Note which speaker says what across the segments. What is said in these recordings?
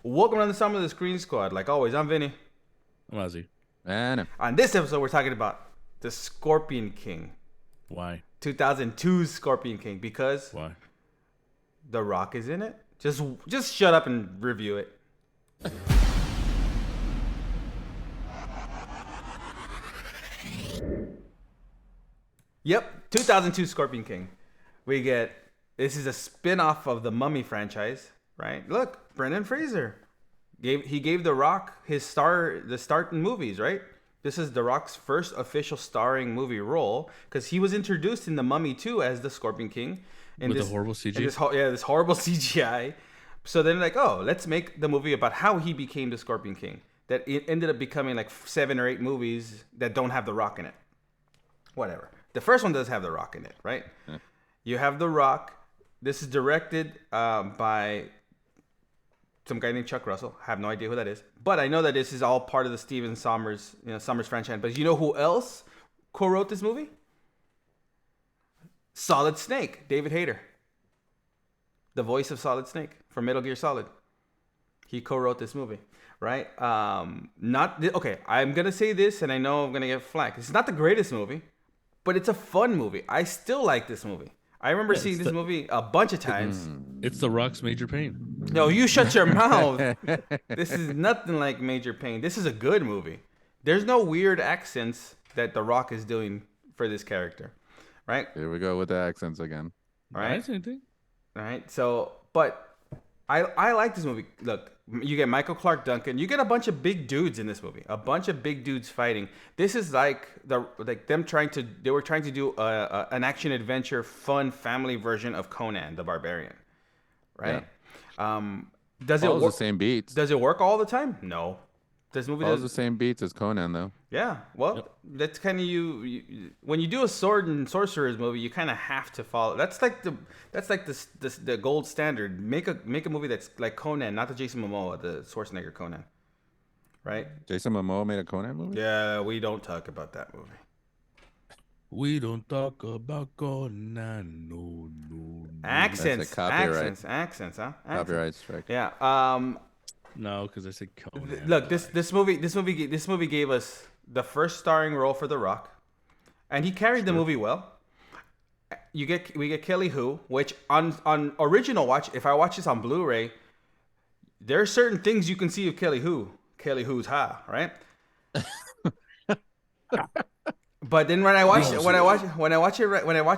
Speaker 1: Welcome to the Summer of the Screen Squad. Like always, I'm Vinny.
Speaker 2: I'm Ozzy.
Speaker 3: Man,
Speaker 1: On this episode, we're talking about the Scorpion King,
Speaker 2: Why?
Speaker 1: 2002's Scorpion King, because
Speaker 2: Why?
Speaker 1: The Rock is in it. Just shut up and review it. Yep, 2002 Scorpion King. This is a spin-off of the Mummy franchise, right? Look, Brendan Fraser gave The Rock the start in movies, right? This is The Rock's first official starring movie role because he was introduced in The Mummy 2 as the Scorpion King.
Speaker 2: With the horrible CG?
Speaker 1: This horrible CGI. So then like, oh, let's make the movie about how he became the Scorpion King. That it ended up becoming like 7 or 8 movies that don't have The Rock in it. Whatever. The first one does have The Rock in it, right? Yeah. You have The Rock. This is directed by some guy named Chuck Russell. I have no idea who that is. But I know that this is all part of the Steven Sommers franchise. But you know who else co-wrote this movie? Solid Snake, David Hayter. The voice of Solid Snake from Metal Gear Solid. He co-wrote this movie, right? I'm gonna say this, and I know I'm gonna get flack. It's not the greatest movie, but it's a fun movie. I still like this movie. I remember seeing this movie a bunch of times.
Speaker 2: It's The Rock's Major Pain.
Speaker 1: No, you shut your mouth. This is nothing like Major Pain. This is a good movie. There's no weird accents that The Rock is doing for this character, right?
Speaker 3: here we go with the accents again.
Speaker 1: All right.
Speaker 2: Same thing.
Speaker 1: All right. So, but I like this movie. Look, you get Michael Clark Duncan. You get a bunch of big dudes in this movie. A bunch of big dudes fighting. This is like they were trying to do an action adventure fun family version of Conan the Barbarian, right? Yeah. Does it work?
Speaker 3: The same beats.
Speaker 1: Does it work all the time? No. This movie
Speaker 3: does the same beats as Conan though.
Speaker 1: Yeah. Well, that's kind of you when you do a sword and sorcerers movie, you kind of have to follow. That's like the gold standard. Make a movie that's like Conan, not the Jason Momoa, the Schwarzenegger Conan. Right?
Speaker 3: Jason Momoa made a Conan movie?
Speaker 1: Yeah, we don't talk about that movie.
Speaker 2: We don't talk about Conan. No.
Speaker 1: Accents.
Speaker 3: That's a copyright.
Speaker 1: Accents, huh?
Speaker 3: Copyright strike.
Speaker 1: Yeah.
Speaker 2: No, because I said Conan.
Speaker 1: Look, this movie gave us the first starring role for The Rock, and he carried the movie well. We get Kelly Hu, which on original watch, if I watch this on Blu-ray, there are certain things you can see of Kelly Hu. Kelly Hu's ha, right? But then when I watched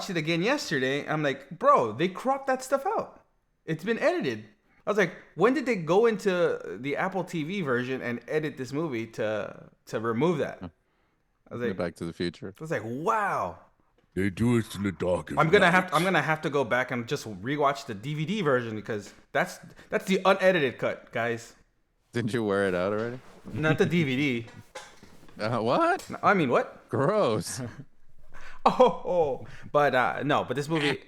Speaker 1: it again yesterday, I'm like, bro, they cropped that stuff out. It's been edited. I was like, when did they go into the Apple TV version and edit this movie to remove that? I was like,
Speaker 3: Back to the Future.
Speaker 1: I was like, wow.
Speaker 2: They do it in the dark.
Speaker 1: I'm gonna have to go back and just rewatch the DVD version because that's the unedited cut, guys.
Speaker 3: Didn't you wear it out already?
Speaker 1: Not the DVD.
Speaker 3: What?
Speaker 1: I mean, what?
Speaker 3: Gross.
Speaker 1: But no, but this movie.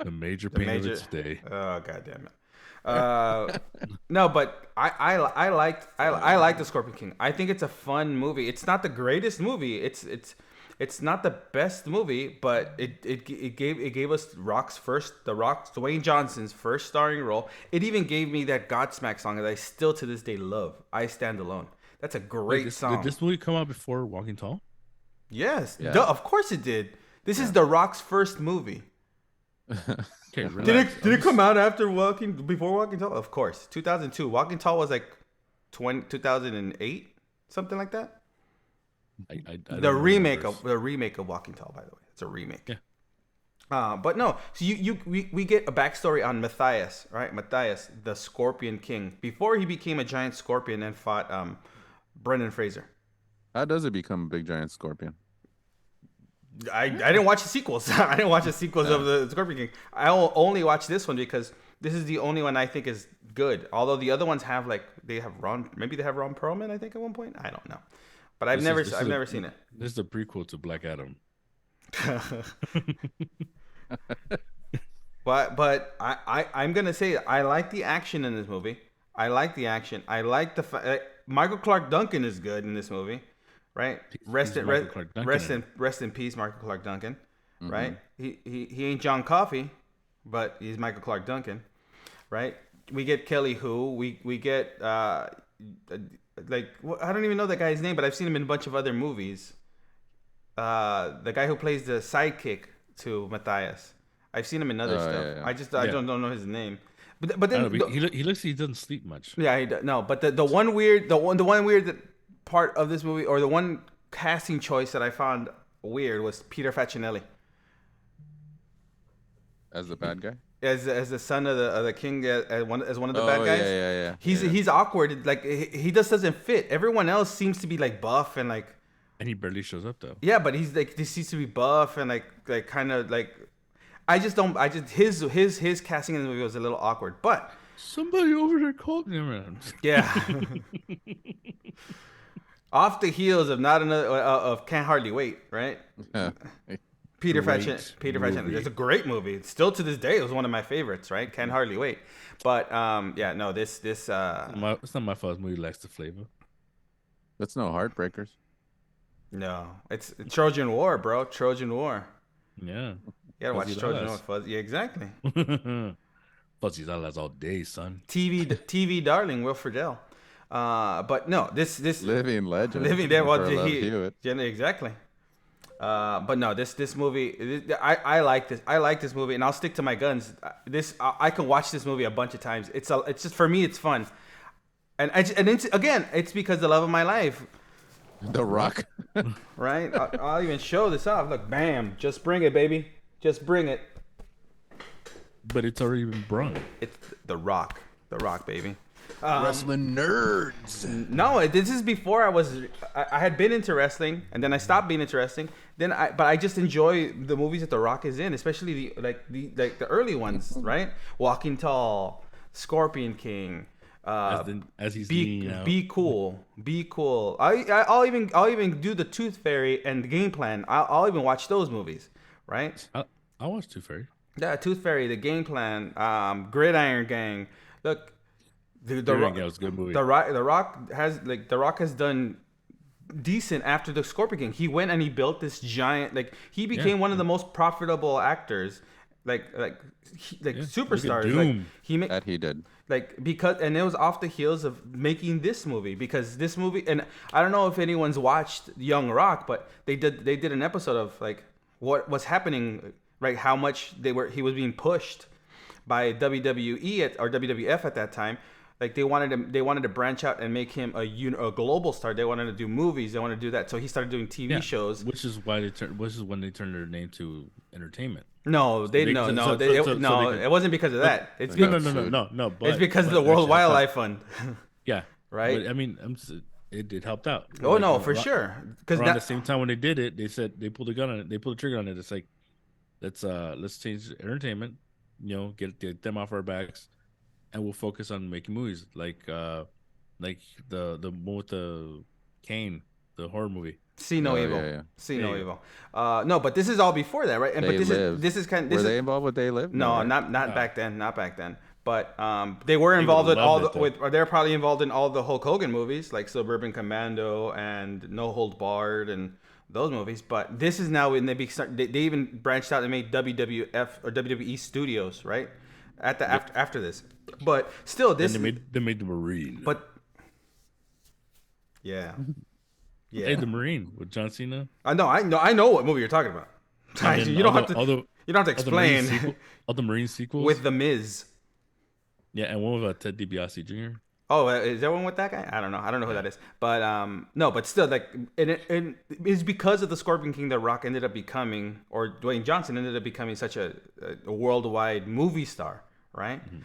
Speaker 2: The Major Pain of its day.
Speaker 1: Oh, god damn it. No, but I like the Scorpion King. I think it's a fun movie. It's not the greatest movie. It's not the best movie, but it gave us Dwayne Johnson's first starring role. It even gave me that Godsmack song that I still to this day love. I Stand Alone. That's a great song.
Speaker 2: Did this movie come out before Walking Tall?
Speaker 1: Yes,
Speaker 3: Yeah.
Speaker 1: Duh, of course it did. This is The Rock's first movie.
Speaker 2: Okay,
Speaker 1: Did it come out before Walking Tall? Of course, 2002. Walking Tall was like 2008, something like that. The remake of Walking Tall, by the way, it's a remake.
Speaker 2: Yeah.
Speaker 1: But no. So we get a backstory on Matthias, right? Matthias, the Scorpion King, before he became a giant scorpion and fought Brendan Fraser.
Speaker 3: How does it become a big giant scorpion?
Speaker 1: I didn't watch the sequels. I didn't watch the sequels of the Scorpion King. I only watched this one because this is the only one I think is good. Although the other ones have Ron Perlman, I think at one point. I don't know, but I've never seen it.
Speaker 2: This is a prequel to Black Adam.
Speaker 1: But I'm gonna say I like the action in this movie. I like the action. I like Michael Clark Duncan is good in this movie. Right, rest in peace, Michael Clark Duncan. Mm-hmm. Right, he ain't John Coffey, but he's Michael Clark Duncan. right? We get Kelly Hu. We get like I don't even know that guy's name, but I've seen him in a bunch of other movies. The guy who plays the sidekick to Matthias. I've seen him in other stuff.
Speaker 3: Yeah, yeah.
Speaker 1: I don't know his name. But
Speaker 2: I
Speaker 1: then
Speaker 2: don't know, he looks he doesn't sleep much.
Speaker 1: yeah, no. But the one weird part of this movie, or the one casting choice that I found weird, was Peter Facinelli
Speaker 3: As the bad guy.
Speaker 1: as the son of the king, as one of the bad guys.
Speaker 3: Yeah.
Speaker 1: He's awkward. Like he just doesn't fit. Everyone else seems to be like buff and like.
Speaker 2: And he barely shows up though.
Speaker 1: Yeah, but he's like, this seems to be buff and like kind of like. I just his casting in the movie was a little awkward, but
Speaker 2: Somebody over there called me around.
Speaker 1: yeah. Off the heels of not another of Can't Hardly Wait, right? Peter
Speaker 2: Great
Speaker 1: Facinelli.
Speaker 2: movie.
Speaker 1: It's a great movie. Still to this day, it was one of my favorites, right? Can't Hardly Wait. But yeah, no, this
Speaker 2: It's not my fault. This movie lacks the flavor.
Speaker 3: That's no Heartbreakers.
Speaker 1: no, it's Trojan War, bro. Trojan War.
Speaker 2: Yeah.
Speaker 1: You gotta watch
Speaker 2: Fuzzy
Speaker 1: Trojan War.
Speaker 2: Dallas.
Speaker 1: Fuzzy. Yeah, exactly.
Speaker 2: Fuzzy Dallas all day, son.
Speaker 1: TV darling, Will Friedle. But no, this
Speaker 3: Living legend.
Speaker 1: living there. Well,
Speaker 3: for Love Hewitt.
Speaker 1: exactly. But no, this movie, I like this. I like this movie, and I'll stick to my guns. I can watch this movie a bunch of times. It's just for me, it's fun, and it's because the love of my life,
Speaker 3: The Rock.
Speaker 1: right? I'll even show this off. Look, bam, just bring it, baby, just bring it.
Speaker 2: But it's already been brung.
Speaker 1: It's the Rock, baby.
Speaker 3: Wrestling nerds.
Speaker 1: No, this is before I had been into wrestling, and then I stopped being into wrestling. But I just enjoy the movies that The Rock is in, especially the early ones, right? Walking Tall, Scorpion King,
Speaker 2: As he's
Speaker 1: Be
Speaker 2: leaning out.
Speaker 1: Be Cool. I'll even do the Tooth Fairy and the Game Plan. I'll even watch those movies, right?
Speaker 2: I watched Tooth Fairy.
Speaker 1: Yeah, Tooth Fairy, the Game Plan, Gridiron Gang. Look.
Speaker 2: Gridiron Gang was a good movie.
Speaker 1: The Rock has done decent after the Scorpion King. He went and he built this giant, like he became one of the most profitable actors, superstars.
Speaker 2: Doom.
Speaker 1: Like he made
Speaker 3: That he did.
Speaker 1: and it was off the heels of making this movie, because this movie, and I don't know if anyone's watched Young Rock, but they did an episode of like what was happening, right? How much he was being pushed by WWE or WWF at that time. Like they wanted to branch out and make him a global star. They wanted to do movies. They wanted to do that. So he started doing TV shows.
Speaker 2: Which is when they turned their name to entertainment.
Speaker 1: No, it wasn't because of that. It's
Speaker 2: No. But,
Speaker 1: it's because of
Speaker 2: but
Speaker 1: the World
Speaker 2: actually,
Speaker 1: Wildlife Fund.
Speaker 2: Yeah.
Speaker 1: Right?
Speaker 2: But, I mean, it helped out.
Speaker 1: Oh
Speaker 2: Like,
Speaker 1: no, for sure. Because
Speaker 2: around the same time when they did it, they said they pulled the trigger on it. It's like, let's change entertainment. Get them off our backs, and we'll focus on making movies like the one with the Kane, the horror movie.
Speaker 1: See No Evil.
Speaker 3: Yeah.
Speaker 1: See No Evil. No, but this is all before that, right? And
Speaker 3: They
Speaker 1: but
Speaker 3: Live.
Speaker 1: this is kind of
Speaker 3: Were they involved with They Live?
Speaker 1: no,
Speaker 3: right?
Speaker 1: not back then, not back then. But they were involved with all
Speaker 2: loved it,
Speaker 1: or they're probably involved in all the Hulk Hogan movies, like Suburban Commando and No Hold Barred and those movies. But this is now when they even branched out and made WWF or WWE Studios, right? After this, but still this.
Speaker 2: And they made the Marine.
Speaker 1: But yeah.
Speaker 2: Hey, the Marine with John Cena.
Speaker 1: I know what movie you're talking about.
Speaker 2: And then
Speaker 1: You don't have to
Speaker 2: all the
Speaker 1: explain.
Speaker 2: All the Marine sequels
Speaker 1: With The Miz.
Speaker 2: Yeah, and one with Ted DiBiase Jr.
Speaker 1: Oh, is there one with that guy? I don't know who that is. But no, but still, like, it's because of the Scorpion King that Rock ended up becoming, or Dwayne Johnson ended up becoming such a worldwide movie star, right? Mm-hmm.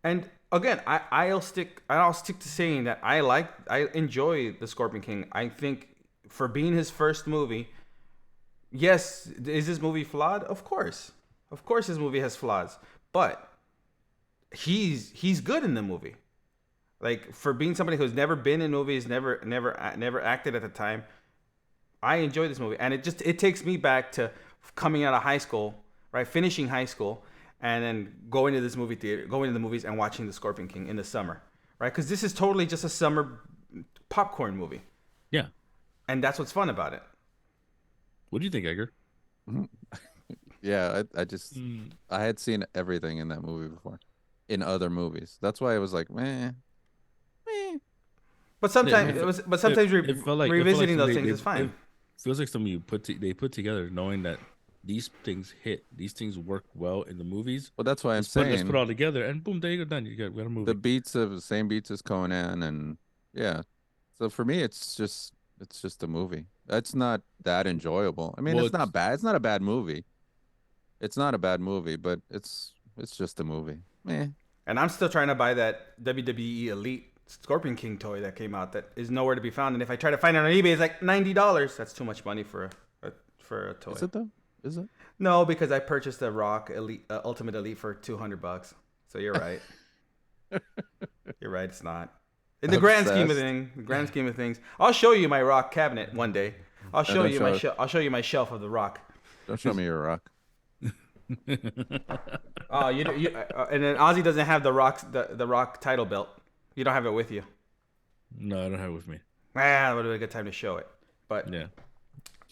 Speaker 1: And again, I'll stick to saying that I enjoy the Scorpion King. I think for being his first movie, yes, is this movie flawed? Of course, this movie has flaws, but he's good in the movie. Like, for being somebody who's never been in movies, never acted at the time, I enjoy this movie, and it takes me back to coming out of high school, right? Finishing high school, and then going to this movie theater, going to the movies, and watching The Scorpion King in the summer, right? Because this is totally just a summer popcorn movie.
Speaker 2: Yeah,
Speaker 1: and that's what's fun about it.
Speaker 2: What do you think, Edgar?
Speaker 3: Yeah, I had seen everything in that movie before. in other movies. That's why it was like,
Speaker 1: But
Speaker 2: Yeah,
Speaker 1: sometimes
Speaker 2: it felt like
Speaker 1: revisiting those
Speaker 2: something
Speaker 1: things is fine.
Speaker 2: It feels like something they put together, knowing that these things hit, these things work well in the movies.
Speaker 3: Well, that's why I'm
Speaker 2: Let's
Speaker 3: saying
Speaker 2: put it all together, and boom, there you go, done. We got a movie.
Speaker 3: the beats of the same beats as Conan, and yeah. So for me, it's just a movie. It's not that enjoyable. I mean,
Speaker 2: Well,
Speaker 3: it's not bad. It's not a bad movie. It's not a bad movie, but it's just a movie. Meh.
Speaker 1: And I'm still trying to buy that WWE Elite Scorpion King toy that came out that is nowhere to be found. And if I try to find it on eBay, it's like $90. That's too much money for a toy.
Speaker 3: Is it though? Is it?
Speaker 1: No, because I purchased the Rock Elite Ultimate Elite for $200. So you're right. You're right. It's not. In the grand scheme of things, I'll show you my Rock cabinet one day. I'll show you I'll show you my shelf of the Rock.
Speaker 3: Don't show me your rock.
Speaker 1: Oh, and then Ozzy doesn't have the Rock title belt. You don't have it with you.
Speaker 2: No, I don't have it with me.
Speaker 1: That would have been a good time to show it. But
Speaker 2: Yeah.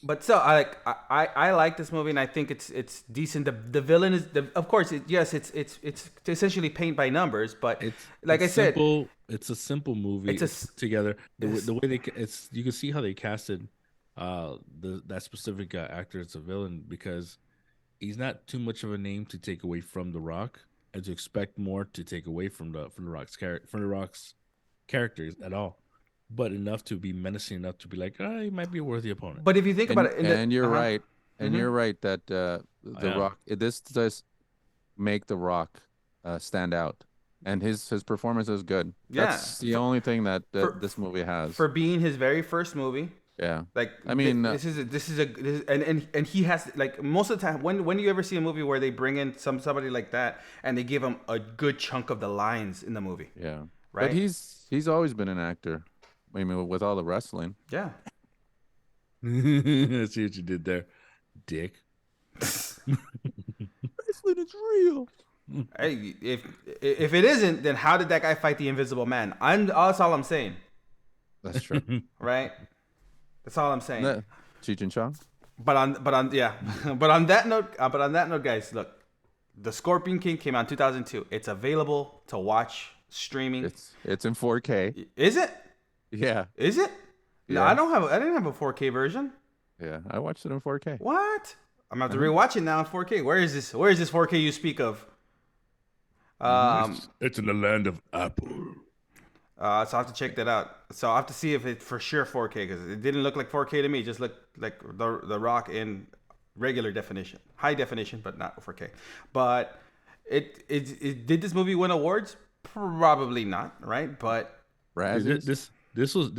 Speaker 1: But so I like this movie, and I think it's decent. The villain is of course it's essentially paint by numbers, but it's
Speaker 2: simple, it's a simple movie.
Speaker 1: It's
Speaker 2: put together the way you can see how they casted that specific actor as a villain, because he's not too much of a name to take away from The Rock, and to expect more to take away from the Rock's characters at all. But enough to be menacing enough to be like, he might be a worthy opponent.
Speaker 1: But if you think about it,
Speaker 3: and you're right,
Speaker 1: Mm-hmm.
Speaker 3: you're right that the Rock. This does make the Rock stand out, and his performance is good. That's the only thing that this movie has
Speaker 1: for being his very first movie.
Speaker 3: Yeah,
Speaker 1: like
Speaker 3: I mean,
Speaker 1: this is and he has, like, most of the time when do you ever see a movie where they bring in somebody like that and they give him a good chunk of the lines in the movie?
Speaker 3: Yeah,
Speaker 1: right.
Speaker 3: But he's always been an actor. I mean, with all the wrestling.
Speaker 2: Yeah. I see what you did there, dick.
Speaker 3: Wrestling is real.
Speaker 1: Hey, if it isn't, then how did that guy fight the Invisible Man? That's all I'm saying.
Speaker 3: That's true.
Speaker 1: Right? That's all I'm saying.
Speaker 3: Cheech and Chong.
Speaker 1: But on that note, guys, look, The Scorpion King came out in 2002. It's available to watch streaming.
Speaker 3: It's in 4K.
Speaker 1: Is it?
Speaker 3: Yeah.
Speaker 1: Is it?
Speaker 3: Yeah.
Speaker 1: No, I didn't have a 4K version.
Speaker 3: Yeah, I watched it in 4K.
Speaker 1: What? I'm gonna have to rewatch it now in 4K. Where is this 4K you speak of?
Speaker 2: It's in the land of Apple.
Speaker 1: So I have to check that out. So I have to see if it's for sure 4K, because it didn't look like 4K to me. It just looked like the Rock in regular definition, high definition, but not 4K. But it did this movie win awards? Probably not, right? But
Speaker 2: this was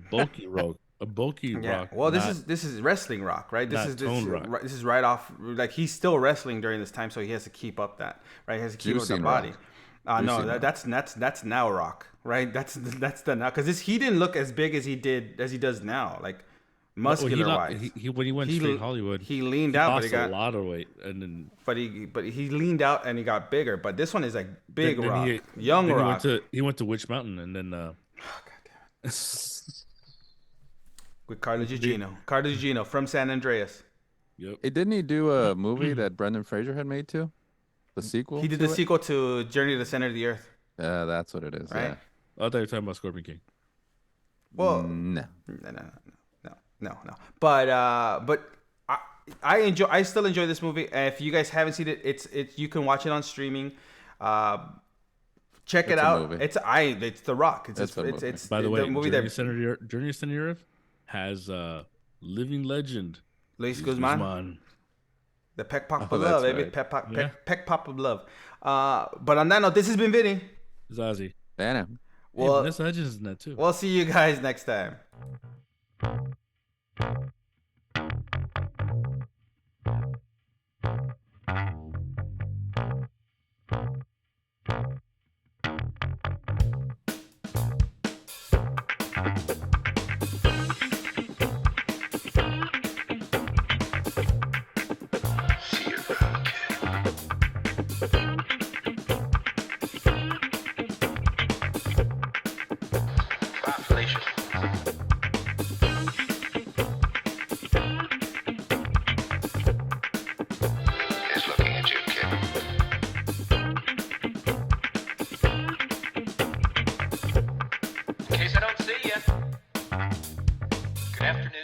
Speaker 2: bulky Rock, a bulky Rock.
Speaker 1: Well, this is wrestling Rock, right? This is right off. Like, he's still wrestling during this time, so he has to keep up that, right? He has to keep up the body. No, that's now Rock, right? That's the now, because he didn't look as big as he does now, like muscular wise.
Speaker 2: When he went straight Hollywood,
Speaker 1: he leaned out,
Speaker 2: but he got a lot of weight, and then
Speaker 1: but he leaned out and he got bigger. But this one is like big Rock, young Rock.
Speaker 2: He went to Witch Mountain, and then
Speaker 1: God damn it. With Carlos Gugino from San Andreas.
Speaker 2: Yep.
Speaker 3: Didn't he do a movie that Brendan Fraser had made too? The sequel?
Speaker 1: He did the sequel to Journey to the Center of the Earth.
Speaker 3: That's what it is.
Speaker 1: Right?
Speaker 3: Yeah.
Speaker 2: I thought you were talking about Scorpion King.
Speaker 1: Well,
Speaker 3: no.
Speaker 1: But I still enjoy this movie. If you guys haven't seen it, it's you can watch it on streaming. Check it out. It's The Rock. It's
Speaker 2: by the way,
Speaker 1: movie
Speaker 2: Journey to Center of the Earth has living legend
Speaker 1: Luis Guzman. The Peck Pop of Love, baby. Right. Peck Pop of Love. But on that note, this has been Vinny.
Speaker 2: Zazie.
Speaker 3: Banner.
Speaker 1: Well,
Speaker 2: Vanessa Hudgens is in that too.
Speaker 1: We'll see you guys next time.
Speaker 4: afternoon.